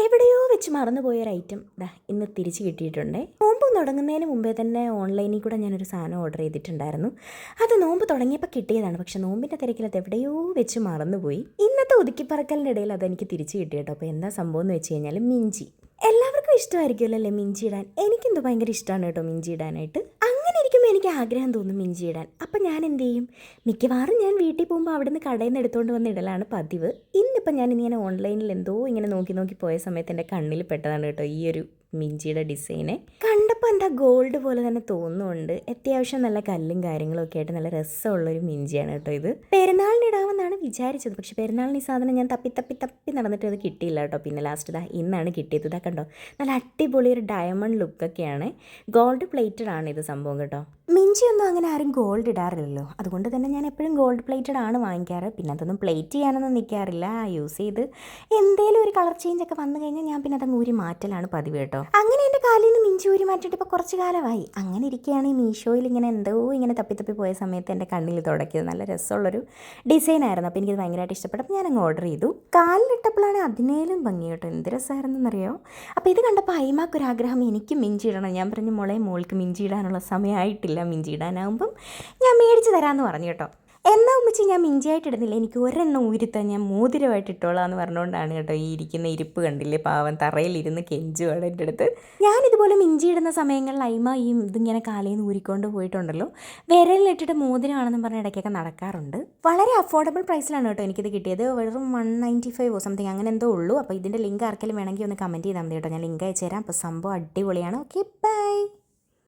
എവിടെയോ വെച്ച് മറന്നുപോയൊരു ഐറ്റം ഇന്ന് തിരിച്ച് കിട്ടിയിട്ടുണ്ട്. നോമ്പ് തുടങ്ങുന്നതിന് മുമ്പേ തന്നെ ഓൺലൈനിൽ കൂടെ ഞാനൊരു സാധനം ഓർഡർ ചെയ്തിട്ടുണ്ടായിരുന്നു. അത് നോമ്പ് തുടങ്ങിയപ്പോൾ കിട്ടിയതാണ്. പക്ഷേ നോമ്പിൻ്റെ തിരക്കിൽ അത് എവിടെയോ വെച്ച് മറന്നുപോയി. ഇന്നത്തെ ഒതുക്കിപ്പറക്കലിൻ്റെ ഇടയിൽ അതെനിക്ക് തിരിച്ച് കിട്ടി കേട്ടോ. അപ്പോൾ എന്താ സംഭവം എന്ന് വെച്ച് കഴിഞ്ഞാൽ മിഞ്ചി. എല്ലാവർക്കും ഇഷ്ടമായിരിക്കുമല്ലോ അല്ലേ മിഞ്ചി ഇടാൻ. എനിക്കെന്തോ ഭയങ്കര ഇഷ്ടമാണ് കേട്ടോ മിഞ്ചി ഇടാനായിട്ട്. അങ്ങനെ ഇരിക്കുമ്പോൾ എനിക്ക് ആഗ്രഹം തോന്നും മിഞ്ചി ഇടാൻ. അപ്പം ഞാൻ എന്ത് ചെയ്യും, മിക്കവാറും ഞാൻ വീട്ടിൽ പോകുമ്പോൾ അവിടെ നിന്ന് കടയിൽ നിന്ന് എടുത്തുകൊണ്ട് വന്ന് ഇടലാണ് പതിവ്. ഇന്നിപ്പം ഞാനിങ്ങനെ ഓൺലൈനിൽ എന്തോ ഇങ്ങനെ നോക്കി പോയ സമയത്ത് എൻ്റെ കണ്ണിൽ പെട്ടതാണ് കേട്ടോ ഈ ഒരു മിഞ്ചിയുടെ ഡിസൈന്. കണ്ടപ്പോൾ എന്താ ഗോൾഡ് പോലെ തന്നെ തോന്നുന്നുണ്ട്. അത്യാവശ്യം നല്ല കല്ലും കാര്യങ്ങളും ഒക്കെ ആയിട്ട് നല്ല രസമുള്ളൊരു മിഞ്ചിയാണ് കേട്ടോ ഇത്. പെരുന്നാളിന് ഇടാമെന്നാണ് വിചാരിച്ചത്. പക്ഷേ പെരുന്നാളിന് ഈ സാധനം ഞാൻ തപ്പി നടന്നിട്ട് അത് കിട്ടിയില്ല കേട്ടോ. പിന്നെ ലാസ്റ്റ് ഇന്നാണ് കിട്ടിയത്. ഇതാ കണ്ടോ, നല്ല അടിപൊളി ഒരു ഡയമണ്ട് ലുക്കൊക്കെയാണ്. ഗോൾഡ് പ്ലേറ്റഡ് ആണ് ഇത് സംഭവം കേട്ടോ. മിഞ്ചിയൊന്നും അങ്ങനെ ആരും ഗോൾഡ് ഇടാറില്ലല്ലോ. അതുകൊണ്ട് തന്നെ ഞാൻ എപ്പോഴും ഗോൾഡ് പ്ലേറ്റഡ് ആണ് വാങ്ങിക്കാറ്. പിന്നെ അതൊന്നും പ്ലേറ്റ് ചെയ്യാനൊന്നും നിൽക്കാറില്ല. യൂസ് ചെയ്ത് എന്തേലും ഒരു കളർ ചേഞ്ച് ഒക്കെ വന്നു കഴിഞ്ഞാൽ ഞാൻ പിന്നെ അതങ്ങ് ഊരി മാറ്റലാണ് പതിവ് കേട്ടോ. അങ്ങനെ എൻ്റെ കാലിൽ നിന്ന് മിഞ്ചി ഊരി മാറ്റിയിട്ട് ഇപ്പോൾ കുറച്ച് കാലമായി. അങ്ങനെ ഇരിക്കുകയാണ് ഈ മീഷോയിൽ ഇങ്ങനെ എന്തോ ഇങ്ങനെ തപ്പി പോയ സമയത്ത് എൻ്റെ കണ്ണിൽ തുടക്കിയത്. നല്ല രസമുള്ളൊരു ഡിസൈനായിരുന്നു. അപ്പോൾ എനിക്കത് ഭയങ്കരമായിട്ട് ഇഷ്ടപ്പെട്ടപ്പോൾ ഞാൻ അങ്ങ് ഓർഡർ ചെയ്തു. കാലിലിട്ടപ്പോഴാണ് അതിനേലും ഭംഗി കേട്ടോ. എന്ത് രസമായിരുന്നെന്നറിയോ. അപ്പോൾ ഇത് കണ്ടപ്പോൾ അയിമാക്കൊരാഗ്രഹം എനിക്ക് മിഞ്ചി ഇടണം. ഞാൻ പറഞ്ഞു മോൾക്ക് മിഞ്ചി ഇടാനുള്ള സമയമായിട്ടില്ല, മിഞ്ചി ഇടാനാകുമ്പം ഞാൻ മേടിച്ച് തരാമെന്ന് പറഞ്ഞു കേട്ടോ. എന്നാ ഉമ്മച്ചി ഞാൻ മിഞ്ചിയായിട്ട് ഇടുന്നില്ല, എനിക്ക് ഒരെണ്ണം ഊരിത്താൻ, ഞാൻ മോതിരമായിട്ട് ഇട്ടോളാം എന്ന് പറഞ്ഞുകൊണ്ടാണ് കേട്ടോ ഈ ഇരിക്കുന്ന ഇരിപ്പ് കണ്ടില്ലേ. പാവം തറയിലിരുന്ന് കെഞ്ചുവാണ് എൻ്റെ അടുത്ത്. ഞാനിതുപോലെ മിഞ്ചി ഇടുന്ന സമയങ്ങളിൽ അയിമ ഈ ഇതിങ്ങനെ കാലയിൽ നിന്ന് ഊരിക്കൊണ്ട് പോയിട്ടുണ്ടല്ലോ. വിരലിലിട്ടിട്ട് മോതിരമാണെന്ന് പറഞ്ഞ ഇടയ്ക്കൊക്കെ നടക്കാറുണ്ട്. വളരെ അഫോർഡബിൾ പ്രൈസിലാണ് കേട്ടോ എനിക്കിത് കിട്ടിയത്. വെറും 195 സംതിങ് അങ്ങനെ എന്തോ ഉള്ളൂ. അപ്പോൾ ഇതിൻ്റെ ലിങ്ക് ആർക്കെങ്കിലും വേണമെങ്കിൽ ഒന്ന് കമൻറ്റ് ചെയ്താൽ മതി കേട്ടോ. ഞാൻ ലിങ്ക് അയച്ചു തരാം. അപ്പോൾ സംഭവം അടിപൊളിയാണ്. Okay, by.